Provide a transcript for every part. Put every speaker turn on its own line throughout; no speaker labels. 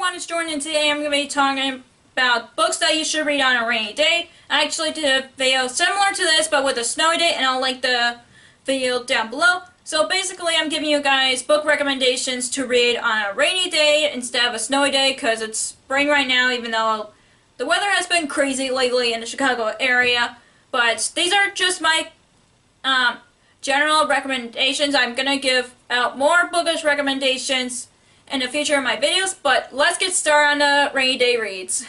everyone, it's Jordan, and today I'm going to be talking about books that you should read on a rainy day. I actually did a video similar to this, but with a snowy day, and I'll link the video down below. So basically, I'm giving you guys book recommendations to read on a rainy day instead of a snowy day, because it's spring right now, even though the weather has been crazy lately in the Chicago area. But these are just my general recommendations. I'm going to give out more bookish recommendations in the future of my videos, but let's get started on the rainy day reads.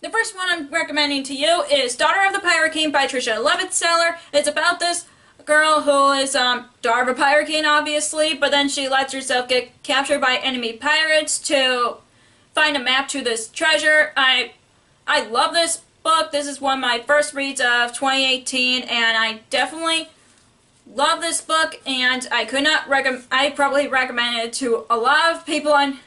The first one I'm recommending to you is Daughter of the Pirate King by Trisha Levitt-Seller. It's about this girl who is daughter of a pirate king, obviously, but then she lets herself get captured by enemy pirates to find a map to this treasure. I love this book. This is one of my first reads of 2018, and I definitely love this book, and I probably recommend it to a lot of people on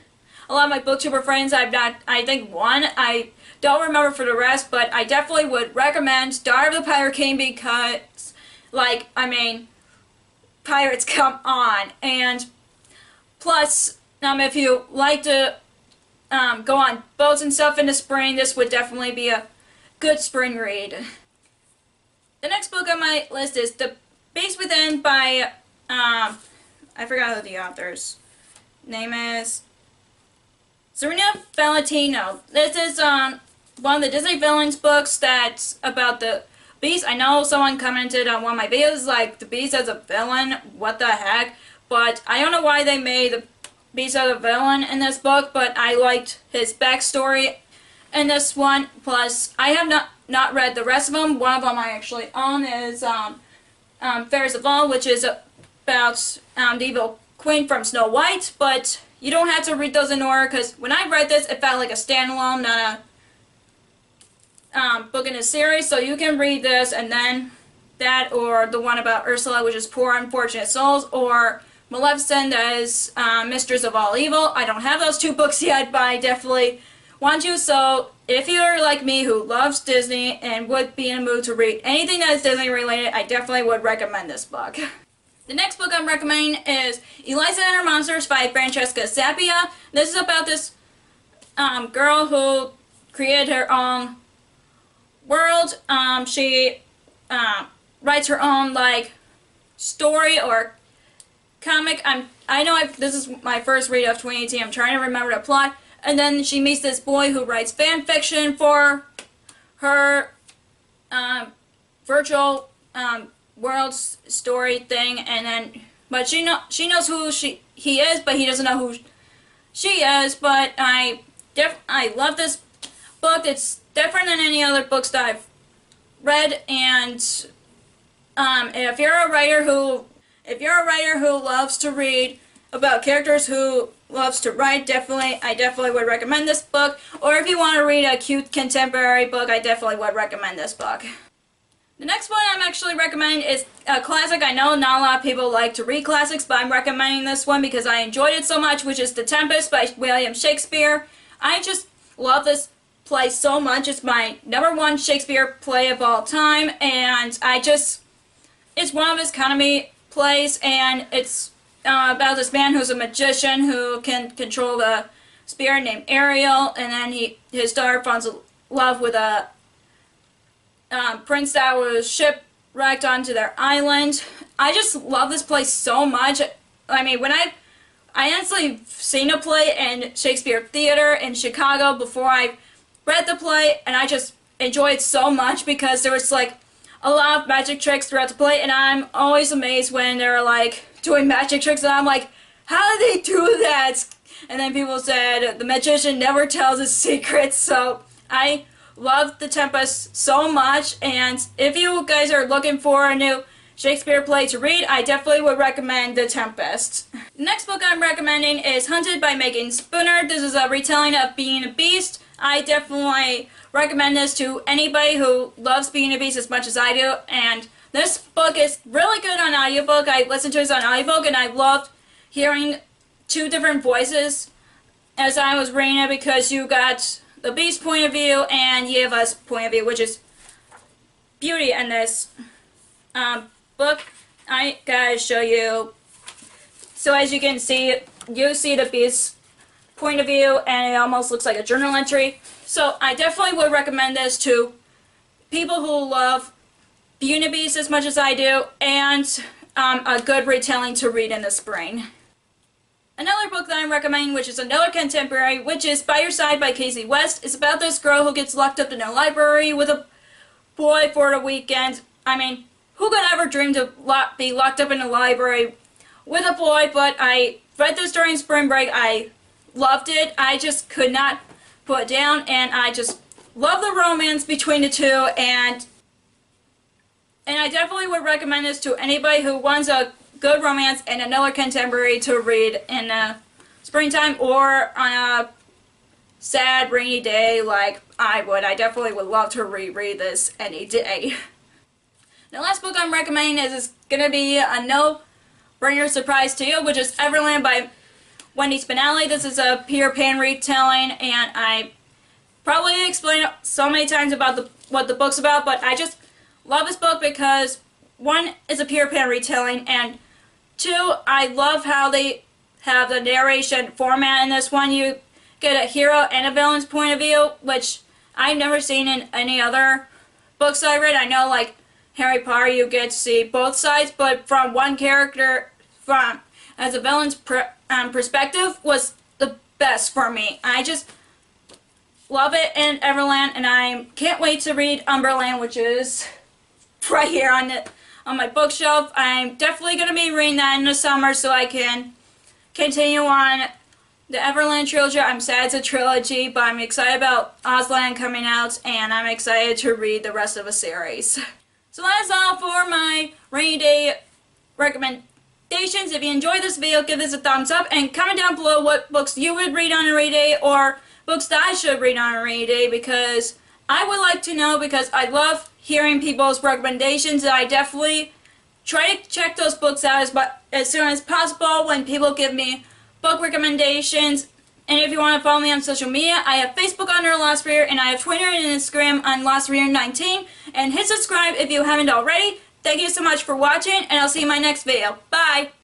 a lot of my booktuber friends. I think one. I don't remember for the rest, but I definitely would recommend Daughter of the Pirate King because, pirates come on. And plus, if you like to go on boats and stuff in the spring, this would definitely be a good spring read. The next book on my list is The Beast Within by, I forgot who the author's name is. Serena Valentino. This is one of the Disney Villains books that's about the Beast. I know someone commented on one of my videos like, the Beast as a villain, what the heck? But I don't know why they made the Beast as a villain in this book, but I liked his backstory in this one. Plus, I have not read the rest of them. One of them I actually own is Fairest of All, which is about the evil queen from Snow White, but you don't have to read those in order, because when I read this, it felt like a standalone, not a book in a series, so you can read this and then that, or the one about Ursula, which is Poor Unfortunate Souls, or Maleficent as Mistress of All Evil. I don't have those two books yet, but I definitely want to, so if you're like me who loves Disney and would be in a mood to read anything that is Disney related, I definitely would recommend this book. The next book I'm recommending is Eli Center Monsters by Francesca Zappia. This is about this girl who created her own world. She writes her own story or comic. This is my first read of 2018. I'm trying to remember the plot. And then she meets this boy who writes fan fiction for her virtual world story thing. And then, but she knows who he is, but he doesn't know who she is. But I love this book. It's different than any other books that I've read. And if you're a writer who loves to read about characters who loves to write, I definitely would recommend this book. Or if you want to read a cute contemporary book, I definitely would recommend this book. The next one I'm actually recommending is a classic. I know not a lot of people like to read classics, but I'm recommending this one because I enjoyed it so much, which is The Tempest by William Shakespeare. I just love this play so much. It's my #1 Shakespeare play of all time, and it's one of his comedy plays, and it's about this man who's a magician who can control the spirit named Ariel, and then his daughter falls in love with a prince that was shipwrecked onto their island. I just love this play so much. When I honestly seen a play in Shakespeare Theater in Chicago before I read the play, and I just enjoyed it so much because there was a lot of magic tricks throughout the play, and I'm always amazed when they're doing magic tricks, and I'm like, how did they do that? And then people said the magician never tells his secrets. So I love The Tempest so much, and if you guys are looking for a new Shakespeare play to read, I definitely would recommend The Tempest. The next book I'm recommending is Hunted by Megan Spooner. This is a retelling of Being a Beast. I definitely recommend this to anybody who loves Being a Beast as much as I do, and this book is really good on audiobook. I listened to this on audiobook, and I loved hearing two different voices as I was reading it, because you got the Beast point of view and Yeva's point of view, which is beauty in this book. I gotta show you. So as you can see, you see the Beast point of view, and it almost looks like a journal entry. So I definitely would recommend this to people who love Beauty and the Beast as much as I do, and a good retelling to read in the spring. Another book that I'm recommending, which is another contemporary, which is By Your Side by Casey West. It's about this girl who gets locked up in a library with a boy for the weekend. I mean, who could ever dream to be locked up in a library with a boy? But I read this during spring break. I loved it. I just could not put it down, and I just love the romance between the two, and I definitely would recommend this to anybody who wants a good romance and another contemporary to read in the springtime or on a sad rainy day like I would. I definitely would love to reread this any day. The last book I'm recommending is going to be a no-brainer surprise to you, which is Everland by Wendy Spinelli. This is a Peter Pan retelling, and I probably explained so many times about what the book's about, but I just love this book because, one, it's a Peter Pan retelling, and two, I love how they have the narration format in this one. You get a hero and a villain's point of view, which I've never seen in any other books I read. I know, like Harry Potter, you get to see both sides, but from one character, as a villain's perspective, was the best for me. I just love it in Everland, and I can't wait to read Umberland, which is right here on my bookshelf. I'm definitely going to be reading that in the summer so I can continue on the Everland trilogy. I'm sad it's a trilogy, but I'm excited about Aslan coming out, and I'm excited to read the rest of the series. So that's all for my rainy day recommendations. If you enjoyed this video, give this a thumbs up, and comment down below what books you would read on a rainy day, or books that I should read on a rainy day, because I would like to know, because I love hearing people's recommendations, and I definitely try to check those books out as soon as possible when people give me book recommendations. And if you want to follow me on social media, I have Facebook under Lost Reader, and I have Twitter and Instagram on LostReader19. And hit subscribe if you haven't already. Thank you so much for watching, and I'll see you in my next video. Bye!